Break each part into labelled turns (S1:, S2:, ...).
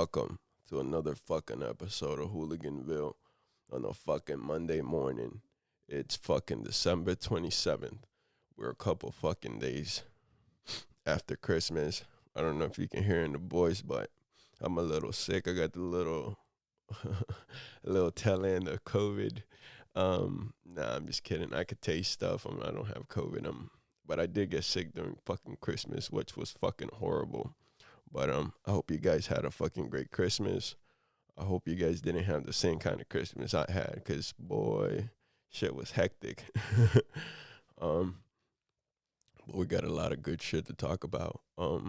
S1: welcome to another fucking episode of Hooligan Ville on a fucking Monday morning. It's fucking December 27th. We're a couple fucking days after Christmas. I don't know if you can hear in the voice, but I'm a little sick. I got the little a little tail end of COVID. I'm just kidding. I could taste stuff. I don't have COVID. But I did get sick during fucking Christmas, which was fucking horrible. But I hope you guys had a fucking great Christmas. I hope you guys didn't have the same kind of Christmas I had, cause boy, shit was hectic. But we got a lot of good shit to talk about. I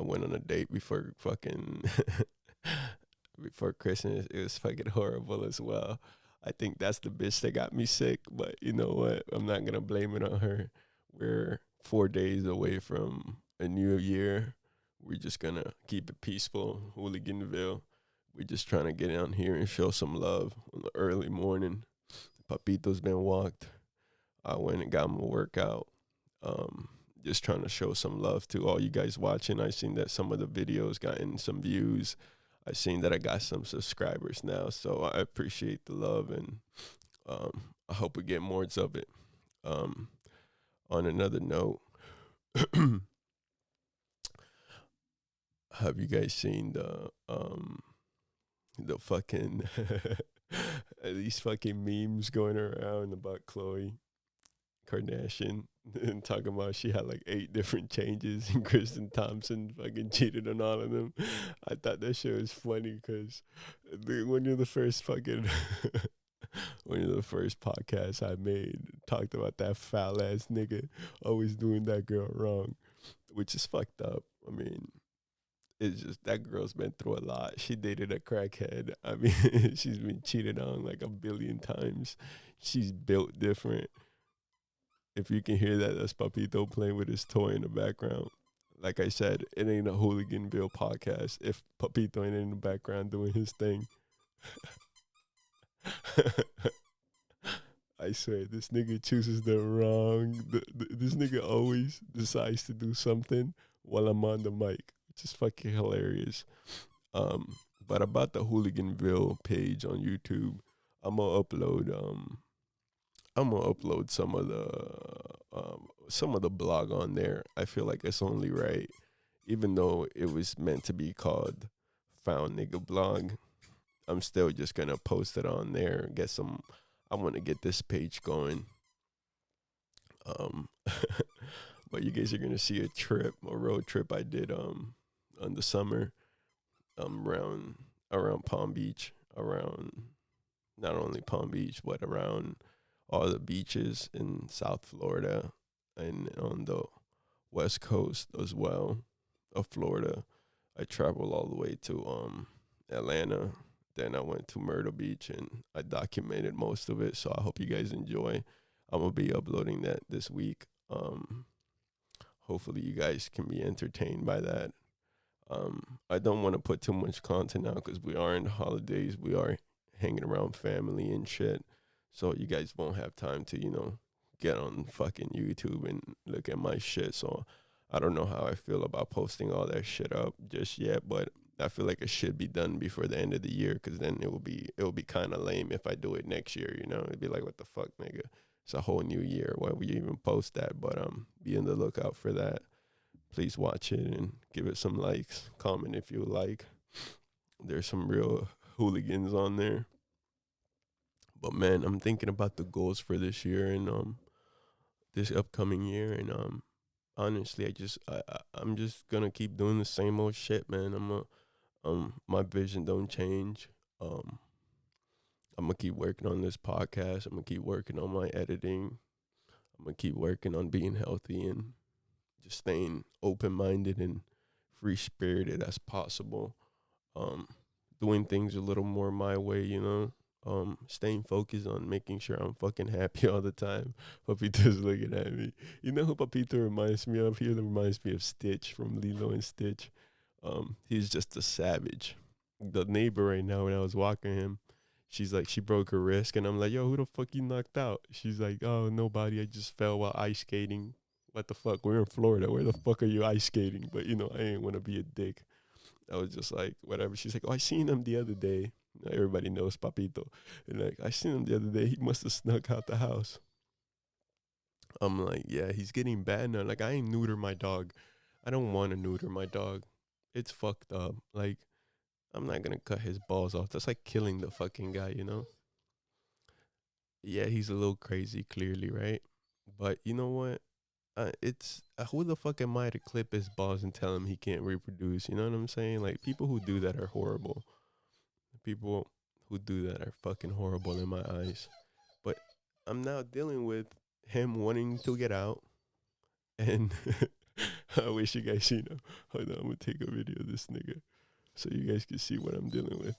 S1: went on a date before fucking before Christmas. It was fucking horrible as well. I think that's the bitch that got me sick, but you know what? I'm not gonna blame it on her. We're 4 days away from a new year. We're just gonna keep it peaceful, Hooligan Ville. We're just trying to get down here and show some love in the early morning. Papito's been walked. I went and got my workout. Just trying to show some love to all you guys watching. I seen that some of the videos gotten some views. I seen that I got some subscribers now, so I appreciate the love, and I hope we get more of it. On another note, have you guys seen the fucking these fucking memes going around about Khloe Kardashian and talking about she had like 8 different changes and Kristen Thompson fucking cheated on all of them? I thought that shit was funny because one of the first fucking one of the first podcasts I made talked about that foul ass nigga always doing that girl wrong, which is fucked up. I mean, it's just that girl's been through a lot. She dated a crackhead. I mean, she's been cheated on like a billion times. She's built different. If you can hear that, that's Papito playing with his toy in the background. Like I said, it ain't a Hooligan Ville podcast if Papito ain't in the background doing his thing. I swear, this nigga chooses the wrong. This nigga always decides to do something while I'm on the mic, which is fucking hilarious. But about the Hooliganville page on YouTube, I'm gonna upload some of the blog on there. I feel like it's only right, even though it was meant to be called Found Nigga Blog. I'm still just gonna post it on there. I want to get this page going. But you guys are gonna see a road trip I did on the summer, around Palm Beach, around not only Palm Beach but around all the beaches in South Florida and on the West Coast as well of Florida. I traveled all the way to Atlanta. Then I went to Myrtle Beach and I documented most of it. So I hope you guys enjoy. I'm gonna be uploading that this week. Hopefully you guys can be entertained by that. I don't want to put too much content out because we are in the holidays. We are hanging around family and shit. So you guys won't have time to, get on fucking YouTube and look at my shit. So I don't know how I feel about posting all that shit up just yet, but I feel like it should be done before the end of the year, because then it will be kind of lame if I do it next year. It'd be like, what the fuck, nigga? It's a whole new year. Why would you even post that? But be on the lookout for that. Please watch it and give it some likes. Comment if you like. There's some real hooligans on there. But man, I'm thinking about the goals for this year and this upcoming year, and honestly, I'm just gonna keep doing the same old shit, man. My vision don't change. I'm gonna keep working on this podcast. I'm gonna keep working on my editing. I'm gonna keep working on being healthy and just staying open-minded and free-spirited as possible. Doing things a little more my way. Staying focused on making sure I'm fucking happy all the time. Papito's looking at me. You know who Papito reminds me of? He reminds me of Stitch from Lilo and Stitch. He's just a savage. The neighbor right now, when I was walking him, she's like, she broke her wrist, and I'm like, yo, who the fuck you knocked out? She's like, oh, nobody. I just fell while ice skating. What the fuck? We're in Florida. Where the fuck are you ice skating? But, I ain't want to be a dick. I was just like, whatever. She's like, oh, I seen him the other day. Everybody knows Papito. And like, I seen him the other day. He must have snuck out the house. I'm like, yeah, he's getting bad now. Like, I ain't neuter my dog. I don't want to neuter my dog. It's fucked up. Like, I'm not gonna cut his balls off. That's like killing the fucking guy, you know? Yeah, he's a little crazy, clearly, right? But you know what? It's who the fuck am I to clip his balls and tell him he can't reproduce? You know what I'm saying? Like people who do that are horrible. People who do that are fucking horrible in my eyes. But I'm now dealing with him wanting to get out, and I wish you guys seen him. Hold on, I'm gonna take a video of this nigga so you guys can see what I'm dealing with.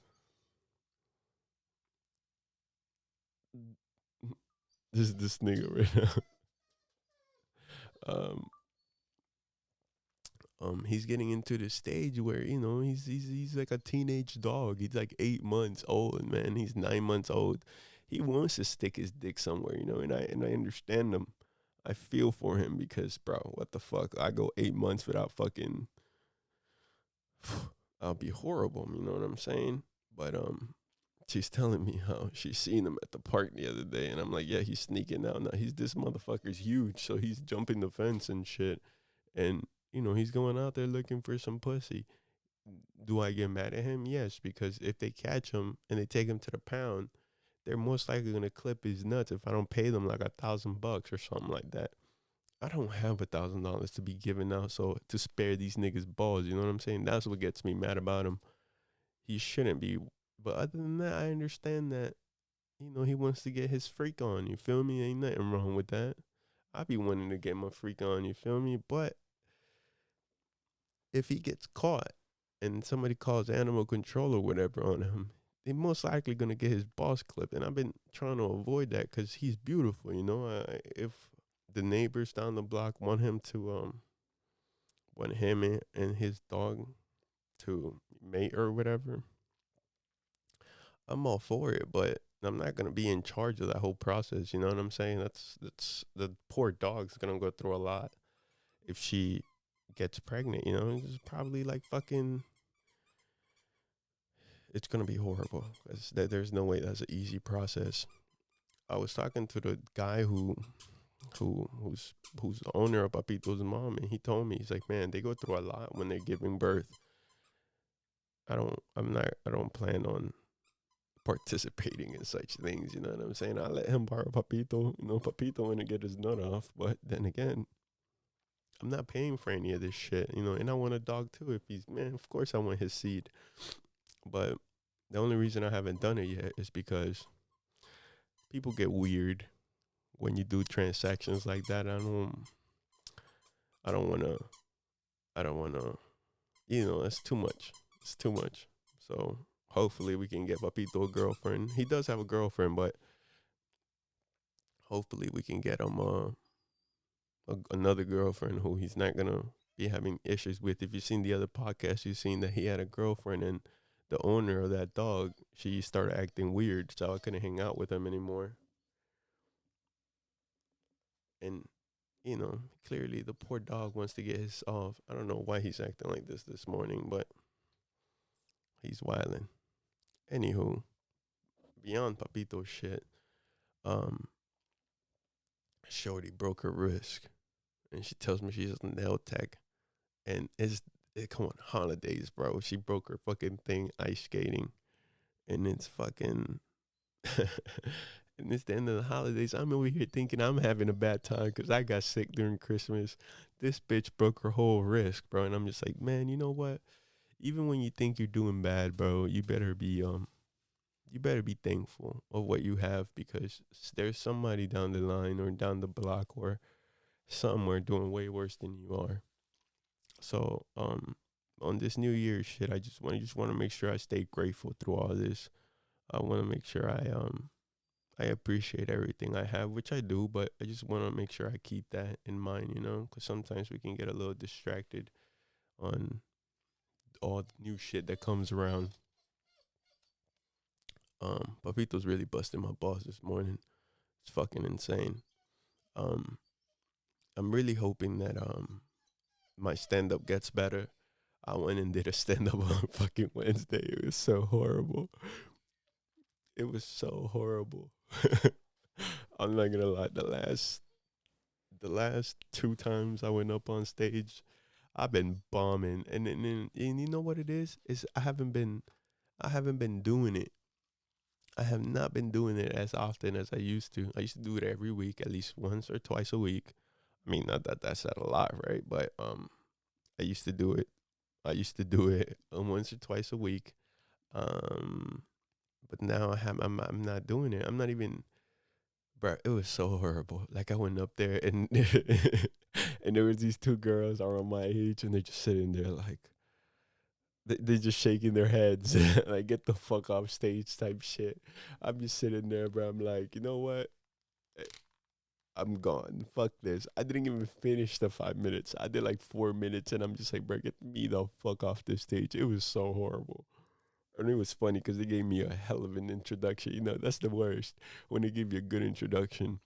S1: This is this nigga right now. Um, he's getting into the stage where he's like a teenage dog. He's like 8 months old, man. He's 9 months old. He wants to stick his dick somewhere, and I understand him. I feel for him because, bro, what the fuck? I go 8 months without fucking. I'll be horrible. You know what I'm saying? But she's telling me how she's seen him at the park the other day, and I'm like, yeah, he's sneaking out now. This motherfucker's huge, so he's jumping the fence and shit, and he's going out there looking for some pussy. Do I get mad at him? Yes, because if they catch him and they take him to the pound, they're most likely gonna clip his nuts if I don't pay them like $1,000 or something like that. I don't have $1,000 to be giving out, so to spare these niggas balls, you know what I'm saying? That's what gets me mad about him. He shouldn't be. But other than that, I understand that, he wants to get his freak on. You feel me? Ain't nothing wrong with that. I be wanting to get my freak on, you feel me? But if he gets caught and somebody calls animal control or whatever on him, they most likely gonna get his balls clipped. And I've been trying to avoid that because he's beautiful, if the neighbors down the block want him and his dog to mate or whatever, I'm all for it, but I'm not gonna be in charge of that whole process. You know what I'm saying? That's the poor dog's gonna go through a lot if she gets pregnant. It's probably like fucking. It's gonna be horrible. There's no way that's an easy process. I was talking to the guy who's the owner of Papito's mom, and he told me, he's like, man, they go through a lot when they're giving birth. I don't plan on participating in such things, you know what I'm saying? I let him borrow Papito, Papito want to get his nut off, but then again, I'm not paying for any of this shit, and I want a dog too. If he's, man, of course I want his seed. But the only reason I haven't done it yet is because people get weird when you do transactions like that. I don't wanna it's too much. It's too much. So hopefully we can get Papito a girlfriend. He does have a girlfriend, but hopefully we can get him another girlfriend who he's not gonna be having issues with. If you've seen the other podcast, you've seen that he had a girlfriend, and the owner of that dog, she started acting weird, so I couldn't hang out with him anymore. And clearly the poor dog wants to get his off. I don't know why he's acting like this morning, but he's wilding. Anywho, beyond Papito shit, um, Shorty broke her wrist, and she tells me she's a nail tech, and come on, holidays, bro. She broke her fucking thing ice skating, and it's fucking. And it's the end of the holidays. I'm over here thinking I'm having a bad time because I got sick during Christmas. This bitch broke her whole wrist, bro. And I'm just like, man, you know what? Even when you think you're doing bad, bro, you better be thankful of what you have, because there's somebody down the line or down the block or somewhere doing way worse than you are. So, on this New Year's shit, I just want to make sure I stay grateful through all this. I want to make sure I appreciate everything I have, which I do, but I just want to make sure I keep that in mind, because sometimes we can get a little distracted on all the new shit that comes around. Papito's really busting my balls this morning. It's fucking insane. I'm really hoping that my stand up gets better. I went and did a stand up on fucking Wednesday. It was so horrible. It was so horrible. I'm not gonna lie. The last two times I went up on stage, I've been bombing, and you know what it is I haven't been doing it. I have not been doing it as often as I used to. I used to do it every week, at least once or twice a week. I mean, not that that's not a lot, right? But I used to do it. I used to do it once or twice a week. Um, but now I'm not doing it. I'm not even, bro. It was so horrible. Like I went up there and and there was these two girls around my age, and they're just sitting there like they're just shaking their heads like get the fuck off stage type shit. I'm just sitting there, bro. I'm like, you know what? Eh, I'm gone. Fuck this. I didn't even finish the 5 minutes. I did like 4 minutes, and I'm just like, bro, get me the fuck off this stage. It was so horrible. And it was funny because they gave me a hell of an introduction. You know, that's the worst when they give you a good introduction.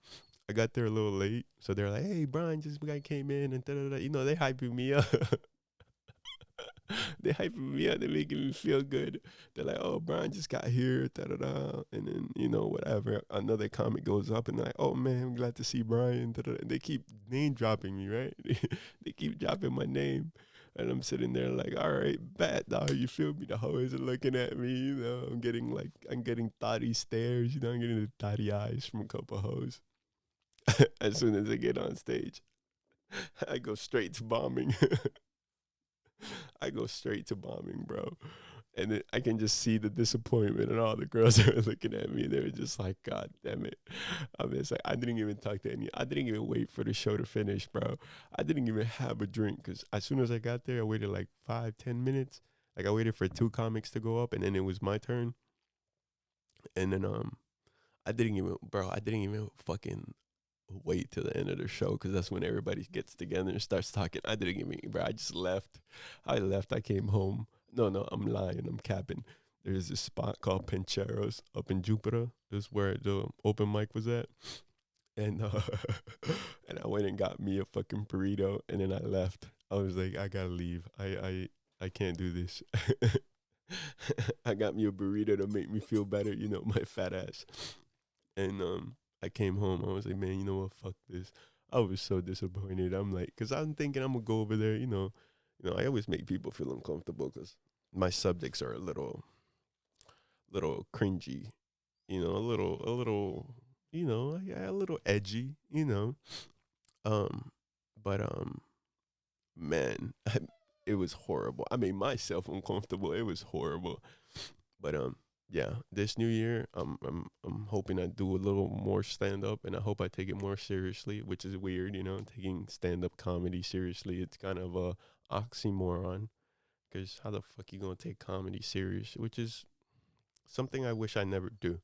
S1: I got there a little late, so they're like, "Hey, Brian, just guy came in and da da da." You know, they hyping me up. They hyping me up. They making me feel good. They're like, "Oh, Brian just got here, da da da," and then whatever. Another comic goes up and they're like, "Oh man, I'm glad to see Brian." Da, da, da. And they keep name dropping me, right? They keep dropping my name. And I'm sitting there like, all right, bet, dog. You feel me? The hoes are looking at me. I'm getting thotty stares. I'm getting the thotty eyes from a couple hoes. As soon as I get on stage, I go straight to bombing. I go straight to bombing, bro. And I can just see the disappointment, and all the girls are looking at me. They were just like, God damn it. I mean, it's like, I didn't even talk to any. I didn't even wait for the show to finish, bro. I didn't even have a drink because as soon as I got there, I waited like 5, 10 minutes. Like I waited for two comics to go up, and then it was my turn. And then I didn't even fucking wait till the end of the show because that's when everybody gets together and starts talking. I didn't even, bro. I just left. I left. I came home. No, no, I'm lying. I'm capping. There's this spot called Pancheros up in Jupiter. Is where the open mic was at. And and I went and got me a fucking burrito, and then I left. I was like, I gotta leave. I can't do this. I got me a burrito to make me feel better, my fat ass. And I came home. I was like, man, you know what? Fuck this. I was so disappointed. I'm like, cause I'm thinking I'm gonna go over there. I always make people feel uncomfortable because my subjects are little cringy. A little, yeah, a little edgy. Um, but man, it was horrible. I made myself uncomfortable. It was horrible. But yeah, this new year, I'm hoping I do a little more stand up, and I hope I take it more seriously, which is weird, taking stand up comedy seriously. It's kind of a oxymoron, because how the fuck you gonna take comedy serious? Which is something I wish I never do.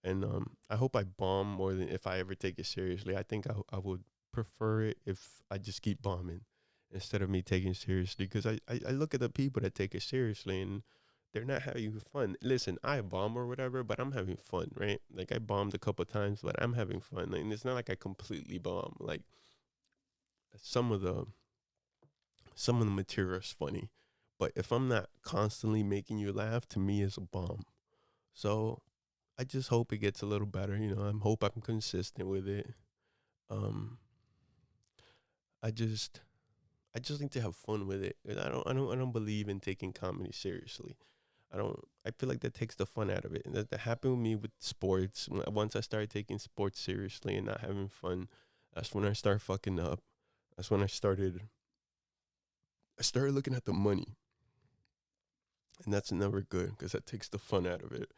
S1: And I hope I bomb more than if I ever take it seriously. I think I would prefer it if I just keep bombing instead of me taking it seriously. Because I look at the people that take it seriously, and they're not having fun. Listen, I bomb or whatever, but I'm having fun, right? Like I bombed a couple times, but I'm having fun. Like, and it's not like I completely bomb. Like some of the some of the material is funny, but if I'm not constantly making you laugh, to me it's a bomb. So I just hope it gets a little better. I hope I'm consistent with it. Um, I just I just need to have fun with it. And I don't believe in taking comedy seriously. I don't. I feel like that takes the fun out of it, and that happened with me with sports. Once I started taking sports seriously and not having fun, that's when I started fucking up. That's when I started looking at the money, and that's never good because that takes the fun out of it.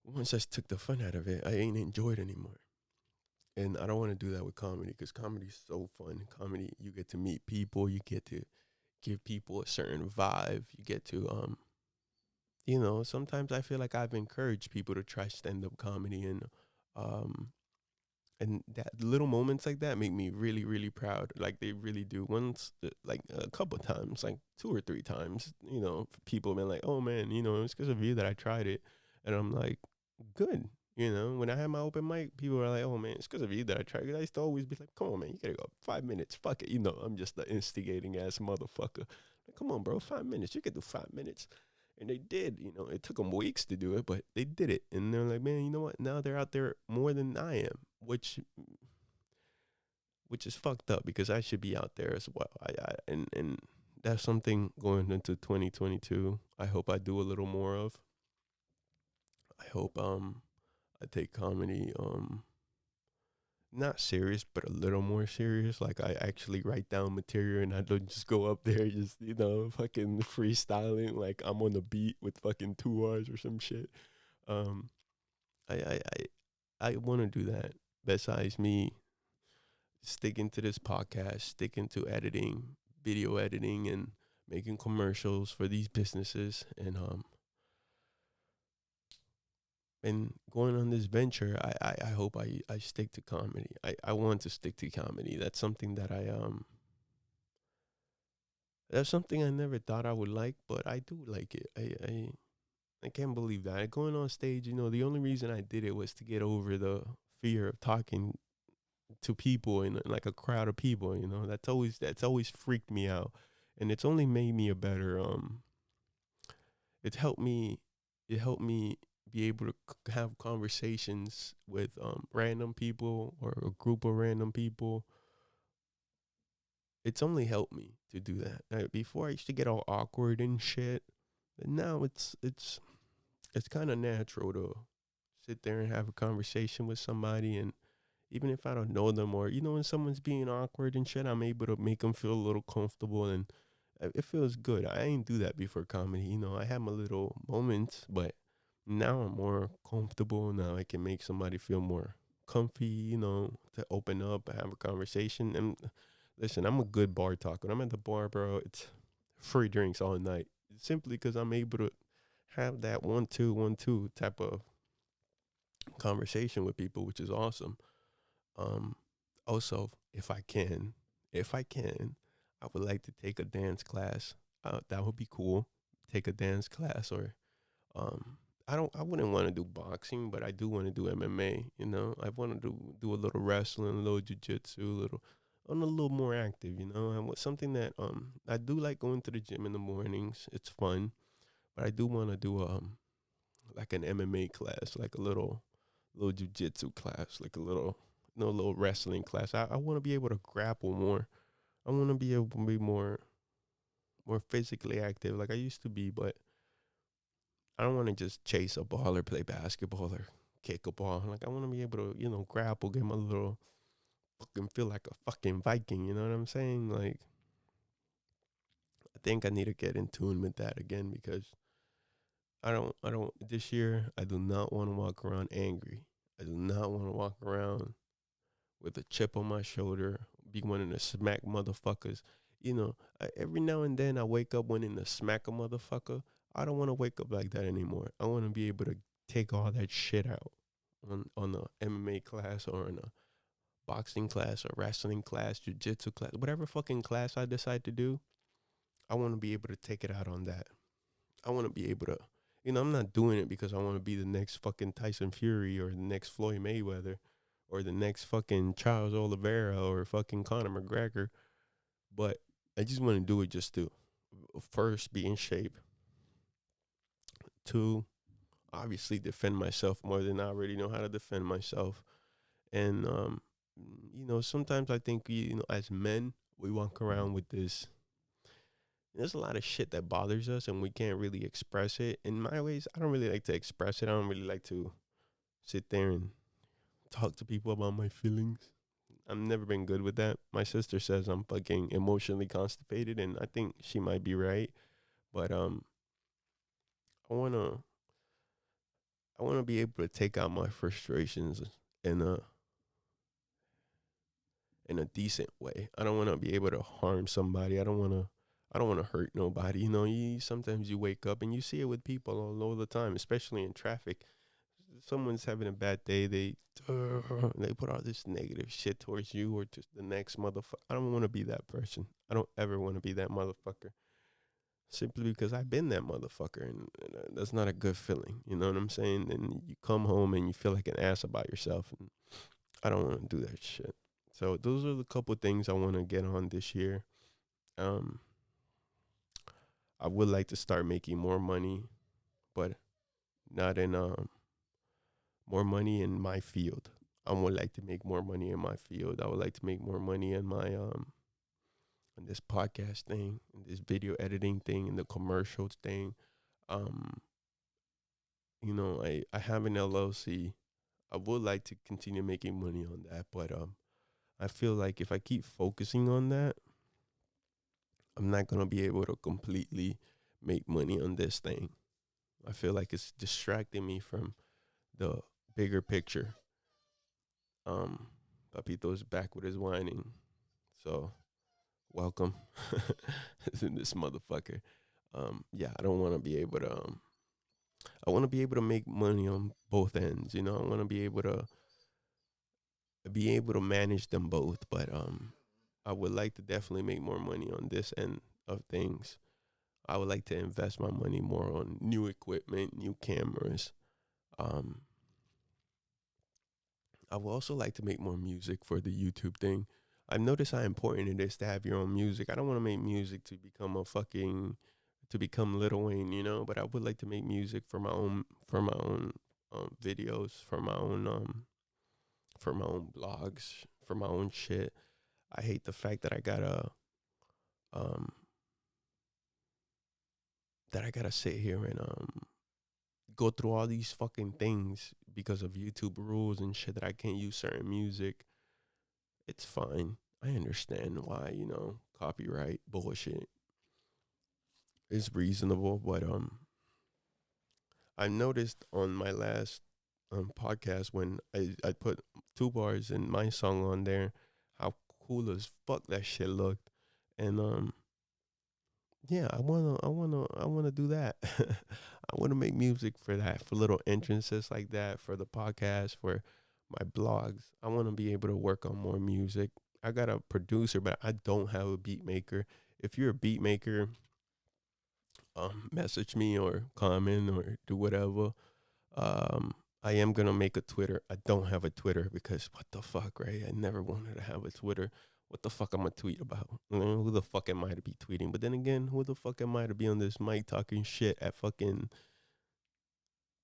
S1: Once I took the fun out of it, I ain't enjoyed anymore. And I don't want to do that with comedy because comedy is so fun. Comedy, you get to meet people, you get to give people a certain vibe, you get to sometimes I feel like I've encouraged people to try stand up comedy, um and that little moments like that make me really really proud. Like they really do. Once like a couple times, like two or three times, people have been like, "Oh man, it's because of you that I tried it." And I'm like, "Good." When I had my open mic, people were like, "Oh man, it's because of you that I tried." 'Cause I used to always be like, "Come on, man, you gotta go 5 minutes. Fuck it." I'm just the instigating ass motherfucker. Like, come on, bro, 5 minutes. You could do 5 minutes. And they did, it took them weeks to do it, but they did it. And they're like, man, you know what? Now they're out there more than I am, which is fucked up because I should be out there as well. And that's something going into 2022. I hope I do a little more of. I hope I take comedy not serious, but a little more serious. Like I actually write down material and I don't just go up there just, fucking freestyling like I'm on the beat with fucking 2 hours or some shit. Um I want to do that. Besides me sticking to this podcast, sticking to editing, video editing and making commercials for these businesses and going on this venture, I hope I stick to comedy. I want to stick to comedy. That's something that that's something I never thought I would like, but I do like it. I can't believe that. Going on stage, the only reason I did it was to get over the fear of talking to people in like a crowd of people, that's always freaked me out. And it's only made me a better it helped me be able to have conversations with random people or a group of random people. It's only helped me to do that. Before I used to get all awkward and shit, but now it's kind of natural to sit there and have a conversation with somebody, and even if I don't know them, or when someone's being awkward and shit, I'm able to make them feel a little comfortable, and it feels good. I ain't do that before comedy. I had my little moments, but now I'm more comfortable. Now I can make somebody feel more comfy, to open up and have a conversation. And listen, I'm a good bar talker. When I'm at the bar, bro, it's free drinks all night. Simply because I'm able to have that 1-2-1-2 type of conversation with people, which is awesome. Also, if I can, I would like to take a dance class. That would be cool. Take a dance class, or I wouldn't want to do boxing, but I do want to do MMA. I want to do a little wrestling, a little jiu-jitsu, I'm a little more active. I want something that I do like going to the gym in the mornings. It's fun, but I do want to do like an MMA class, like a little jiu-jitsu class, like a little little wrestling class. I want to be able to grapple more. I want to be able to be more physically active like I used to be, but I don't want to just chase a ball or play basketball or kick a ball. Like I want to be able to, grapple, get my little fucking feel like a fucking Viking. You know what I'm saying? Like I think I need to get in tune with that again because this year I do not want to walk around angry. I do not want to walk around with a chip on my shoulder, be wanting to smack motherfuckers. Every now and then I wake up wanting to smack a motherfucker. I don't want to wake up like that anymore. I want to be able to take all that shit out on a MMA class or in a boxing class or wrestling class, jiu-jitsu class, whatever fucking class I decide to do. I want to be able to take it out on that. I want to be able to, I'm not doing it because I want to be the next fucking Tyson Fury or the next Floyd Mayweather or the next fucking Charles Oliveira or fucking Conor McGregor. But I just want to do it just to, first, be in shape. 2, obviously defend myself more than I already know how to defend myself. And, sometimes I think, as men, we walk around with this. There's a lot of shit that bothers us and we can't really express it. In my ways, I don't really like to express it. I don't really like to sit there and talk to people about my feelings. I've never been good with that. My sister says I'm fucking emotionally constipated, and I think she might be right. But I wanna be able to take out my frustrations in a decent way. I don't wanna be able to harm somebody. I don't wanna hurt nobody. Sometimes you wake up and you see it with people all the time, especially in traffic. Someone's having a bad day, they put all this negative shit towards you or just the next motherfucker. I don't want to be that person. I don't ever want to be that motherfucker. Simply because I've been that motherfucker, and that's not a good feeling. You know what I'm saying? And you come home and you feel like an ass about yourself, and I don't want to do that shit. So those are the couple things I want to get on this year. I would like to start making more money, but not in more money in my field. I would like to make more money in my field. I would like to make more money in my in this podcast thing, in this video editing thing, in the commercials thing. Um, I have an LLC. I would like to continue making money on that, but I feel like if I keep focusing on that, I'm not gonna be able to completely make money on this thing. I feel like it's distracting me from the bigger picture. Papito's back with his whining. So welcome in this motherfucker. Yeah, I don't want to be able to. I want to be able to make money on both ends. I want to be able to manage them both. But I would like to definitely make more money on this end of things. I would like to invest my money more on new equipment, new cameras. Um, I would also like to make more music for the YouTube thing. I've noticed how important it is to have your own music. I don't want to make music to become Lil Wayne, but I would like to make music for my own videos, for my own blogs, for my own shit. I hate the fact um that I gotta sit here and go through all these fucking things because of YouTube rules and shit that I can't use certain music. It's fine. I understand why, copyright bullshit is reasonable, but I noticed on my last podcast when I put 2 bars in my song on there, how cool as fuck that shit looked. And yeah, I wanna do that. I wanna make music for that, for little entrances like that, for the podcast, for my blogs. I wanna be able to work on more music. I got a producer, but I don't have a beat maker. If you're a beat maker, message me or comment or do whatever. Um, I am gonna make a Twitter. I don't have a Twitter because what the fuck, right? I never wanted to have a Twitter. What the fuck am I tweet about? Who the fuck am I to be tweeting? But then again, who the fuck am I to be on this mic talking shit at fucking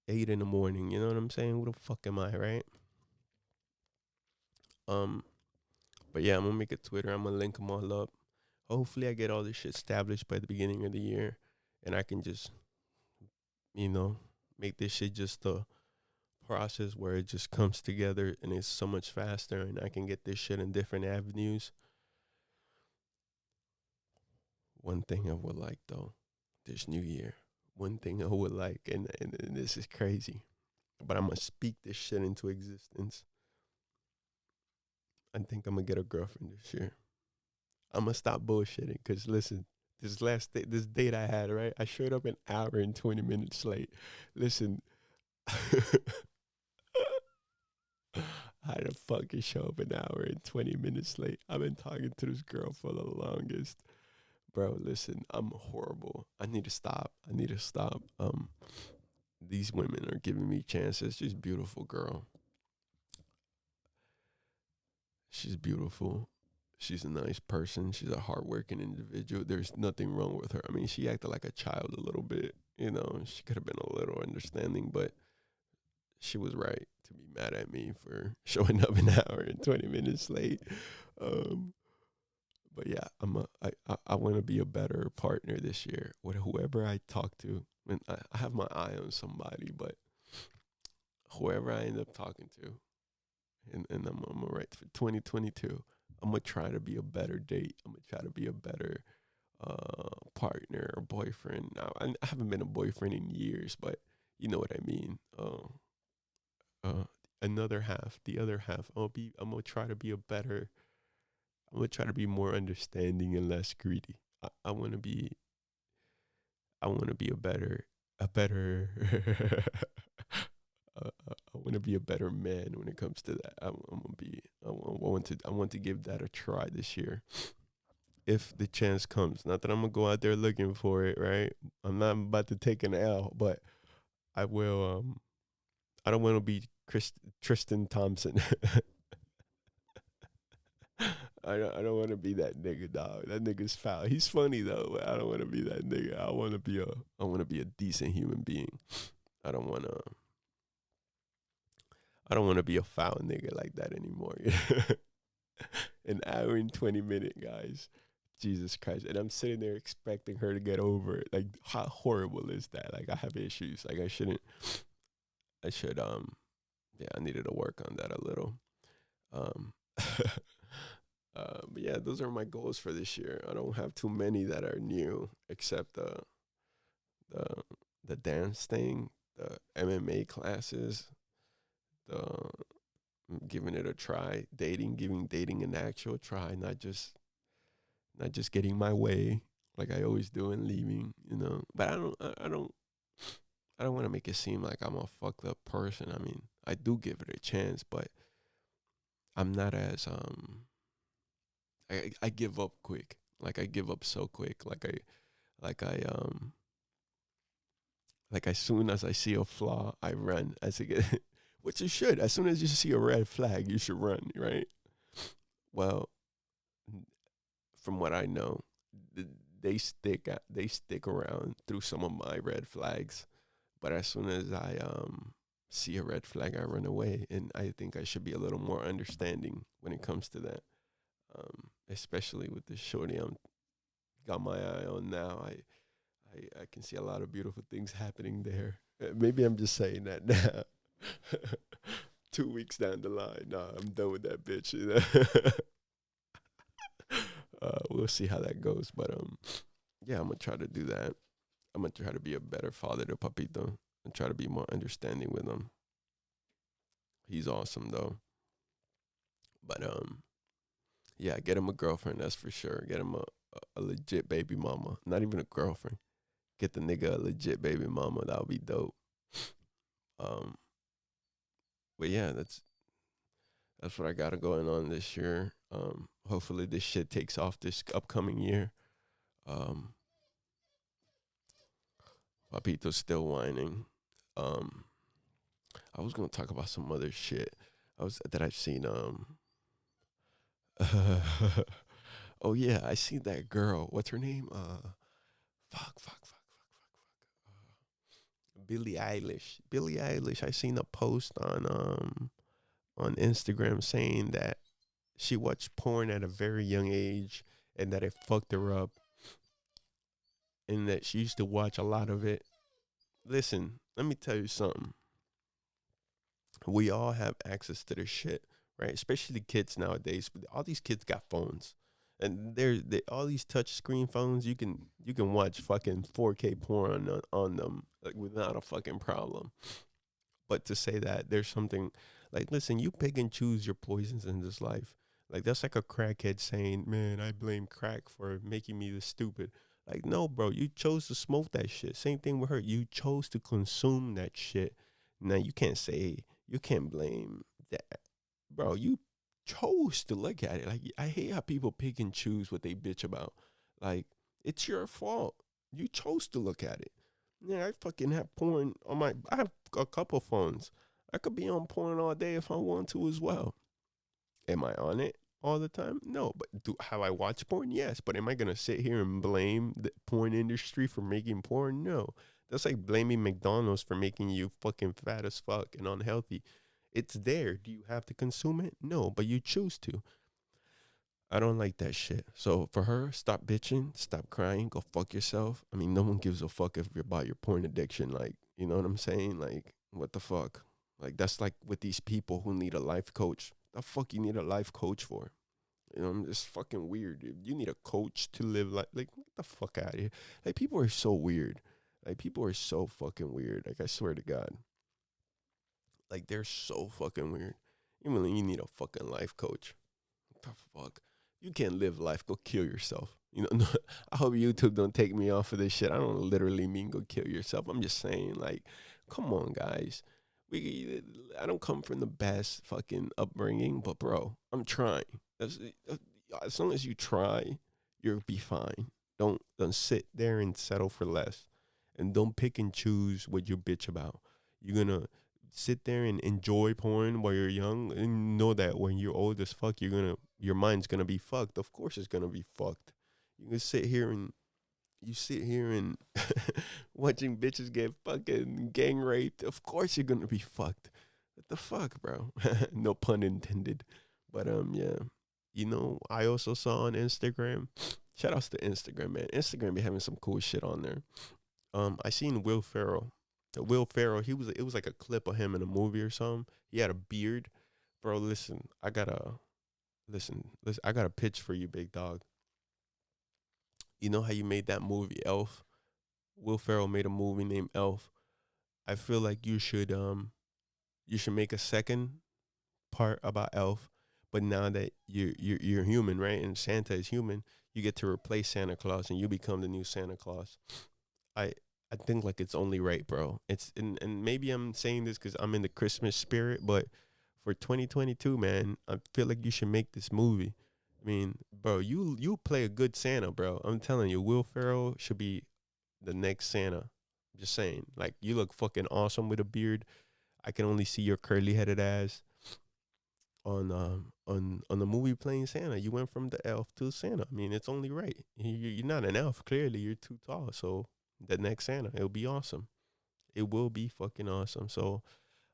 S1: 8 in the morning? You know what I'm saying? Who the fuck am I, right? Um, but yeah, I'm gonna make a Twitter. I'm gonna link them all up. Hopefully, I get all this shit established by the beginning of the year, and I can just, you know, make this shit just a process where it just comes together and it's so much faster, and I can get this shit in different avenues. One thing I would like though, this new year, one thing I would like, and this is crazy, but I'm gonna speak this shit into existence. I think I'm gonna get a girlfriend this year. I'm gonna stop bullshitting because listen, this date I had, right? I showed up an hour and 20 minutes late. Listen, how the fuck you show up an hour and 20 minutes late? I've been talking to this girl for the longest. Bro, listen, I'm horrible. I need to stop. I need to stop. These women are giving me chances. She's beautiful, girl. She's beautiful. She's a nice person. She's a hardworking individual. There's nothing wrong with her. I mean, she acted like a child a little bit. She could have been a little understanding, but she was right to be mad at me for showing up an hour and 20 minutes late. Um, but yeah, I want to be a better partner this year with whoever I talk to. And I have my eye on somebody, but whoever I end up talking to, and I'm gonna write for 2022. I'm gonna try to be a better date. I'm gonna try to be a better partner or boyfriend. I haven't been a boyfriend in years, but you know what I mean. Uh, Another half, the other half. I'm gonna try to be a better. I'm gonna try to be more understanding and less greedy. I want to be. I want to be a better. I want to be a better man when it comes to that. I'm gonna be. I want to give that a try this year, if the chance comes. Not that I'm gonna go out there looking for it, right? I'm not about to take an L, but I will. I don't want to be Tristan Thompson. I don't want to be that nigga, dog. That nigga's foul. He's funny though, but I don't want to be that nigga. I want to be a decent human being. I don't want to I don't want to be a foul nigga like that anymore. An hour and 20 minutes, guys. Jesus Christ. And I'm sitting there expecting her to get over it. Like, how horrible is that? Like, I have issues. Like, I should, yeah, I needed to work on that a little. Um, but yeah, those are my goals for this year. I don't have too many that are new, except the, the dance thing, the MMA classes, the giving it a try, giving dating an actual try, not just getting my way like I always do and leaving, you know. But I don't want to make it seem like I'm a fucked up person. I mean, I do give it a chance, but I'm not as I give up quick. Like I give up so quick. Like I like as soon as I see a flaw, I run as it get which you should. As soon as you see a red flag, you should run, right? Well, from what I know, they stick around through some of my red flags. But as soon as I see a red flag, I run away, and I think I should be a little more understanding when it comes to that. Especially with the shorty I'm got my eye on now. I can see a lot of beautiful things happening there. Maybe I'm just saying that now. 2 weeks down the line, nah, I'm done with that bitch. You know? We'll see how that goes, but yeah, I'm gonna try to do that. I'm gonna try to be a better father to Papito and try to be more understanding with him. He's awesome though, but yeah, get him a girlfriend, that's for sure. Get him a legit baby mama, not even a girlfriend. Get the nigga a legit baby mama. That would be dope. Um, but yeah, that's what I got going on this year. Hopefully this shit takes off this upcoming year. Um, Papito's still whining. Um, I was gonna talk about some other shit. That I've seen. Oh yeah, I seen that girl. What's her name? Fuck. Billie Eilish. Billie Eilish. I seen a post on Instagram saying that she watched porn at a very young age and that it fucked her up and that she used to watch a lot of it. Listen, let me tell you something. We all have access to this shit, right? Especially the kids nowadays. All these kids got phones. And all these touch screen phones, you can watch fucking 4K porn on them like without a fucking problem. But to say that there's something like, listen, you pick and choose your poisons in this life. Like that's like a crackhead saying, "Man, I blame crack for making me this stupid." Like, no, bro, you chose to smoke that shit. Same thing with her. You chose to consume that shit. Now you can't blame that, bro. You chose to look at it. Like I hate how people pick and choose what they bitch about. Like it's your fault. You chose to look at it. Yeah, I fucking have porn on I have a couple phones. I could be on porn all day if I want to as well. Am I on it all the time? No, but have I watched porn? Yes, but am I gonna sit here and blame the porn industry for making porn? No. That's like blaming McDonald's for making you fucking fat as fuck and unhealthy. It's there. Do you have to consume it? No, but you choose to. I don't like that shit. So for her, stop bitching, stop crying, go fuck yourself. I mean, no one gives a fuck if you're about your porn addiction. Like, you know what I'm saying? Like, what the fuck? Like, that's like with these people who need a life coach. The fuck you need a life coach for? You know, I'm just fucking weird, dude. You need a coach to live like get the fuck out of here. Like, people are so weird. Like, people are so fucking weird. Like, I swear to God. Like, they're so fucking weird. You need a fucking life coach. What the fuck? You can't live life. Go kill yourself. You know, no, I hope YouTube don't take me off of this shit. I don't literally mean go kill yourself. I'm just saying, like, come on, guys. I don't come from the best fucking upbringing, but bro, I'm trying. As long as you try, you'll be fine. Don't sit there and settle for less, and don't pick and choose what you bitch about. You're gonna sit there and enjoy porn while you're young, and know that when you're old as fuck, you're gonna your mind's gonna be fucked. Of course, it's gonna be fucked. You can sit here and you sit here and watching bitches get fucking gang raped. Of course, you're gonna be fucked. What the fuck, bro? No pun intended. But yeah. I also saw on Instagram. Shout outs to Instagram, man. Instagram be having some cool shit on there. I seen Will Ferrell. Will Ferrell, it was like a clip of him in a movie or something. He had a beard. Bro, listen, I got a pitch for you, big dog. You know how you made that movie Elf? Will Ferrell made a movie named Elf. I feel like you should make a second part about Elf, but now that you're human, right? And Santa is human, you get to replace Santa Claus and you become the new Santa Claus. I I think like it's only right, bro. And maybe I'm saying this because I'm in the Christmas spirit, but for 2022, man, I feel like you should make this movie. I mean, bro, you play a good Santa, bro. I'm telling you, Will Ferrell should be the next Santa. I'm just saying, like you look fucking awesome with a beard. I can only see your curly headed ass on the movie playing Santa. You went from the elf to Santa. I mean, it's only right. You're not an elf. Clearly, you're too tall. So the next Santa, it'll be awesome. It will be fucking awesome. So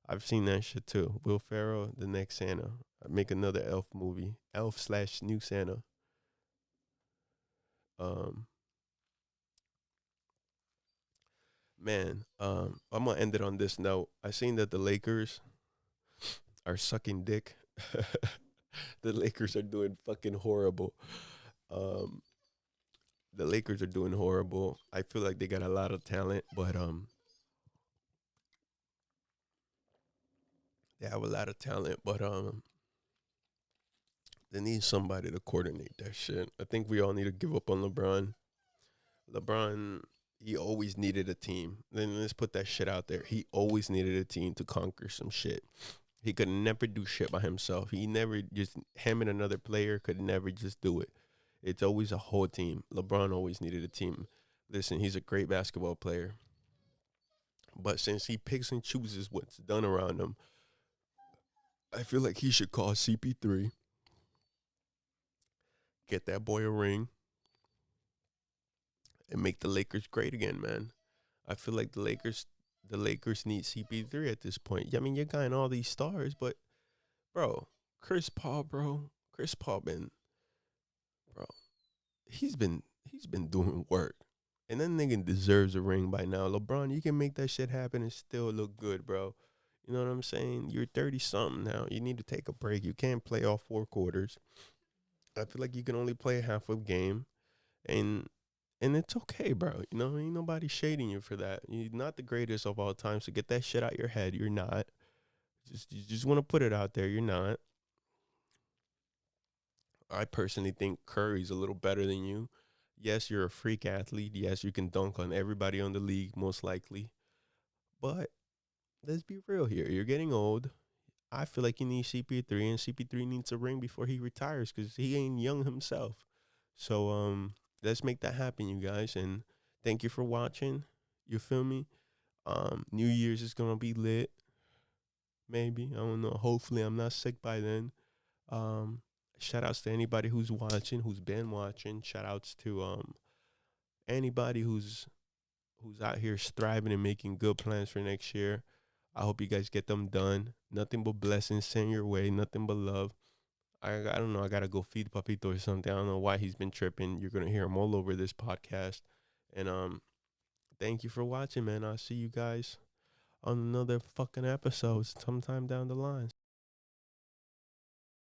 S1: I've seen that shit too. Will Ferrell, the next Santa. Make another elf movie. Elf slash new Santa. Um, I'm gonna end it on this note. I seen that the Lakers are sucking dick. The Lakers are doing fucking horrible. Um, the Lakers are doing horrible. I feel like they got a lot of talent, but they have a lot of talent, but they need somebody to coordinate that shit. I think we all need to give up on LeBron. LeBron, he always needed a team. Then let's put that shit out there. He always needed a team to conquer some shit. He could never do shit by himself. He never just him and another player could never just do it. It's always a whole team. LeBron always needed a team. Listen, he's a great basketball player. But since he picks and chooses what's done around him, I feel like he should call CP3, get that boy a ring, and make the Lakers great again, man. I feel like the Lakers need CP3 at this point. I mean, you're getting all these stars, but bro, Chris Paul bro, he's been doing work. And that nigga deserves a ring by now. LeBron, you can make that shit happen and still look good, bro. You know what I'm saying? You're 30 something now. You need to take a break. You can't play all four quarters. I feel like you can only play half a game. And it's okay, bro. You know, ain't nobody shading you for that. You're not the greatest of all time, so get that shit out your head. You're not. You just want to put it out there. You're not. I personally think Curry's a little better than you. Yes, you're a freak athlete. Yes, you can dunk on everybody on the league, most likely. But let's be real here. You're getting old. I feel like you need CP3, and CP3 needs a ring before he retires because he ain't young himself. So let's make that happen, you guys. And thank you for watching. You feel me? New Year's is gonna be lit. Maybe, I don't know. Hopefully, I'm not sick by then. Um, Shout outs to anybody who's watching, who's been watching. Shout outs to anybody who's out here striving and making good plans for next year. I hope you guys get them done. Nothing but blessings sent your way. Nothing but love. I don't know. I gotta go feed Papito or something. I don't know why he's been tripping. You're gonna hear him all over this podcast. And thank you for watching, man. I'll see you guys on another fucking episode sometime down the line.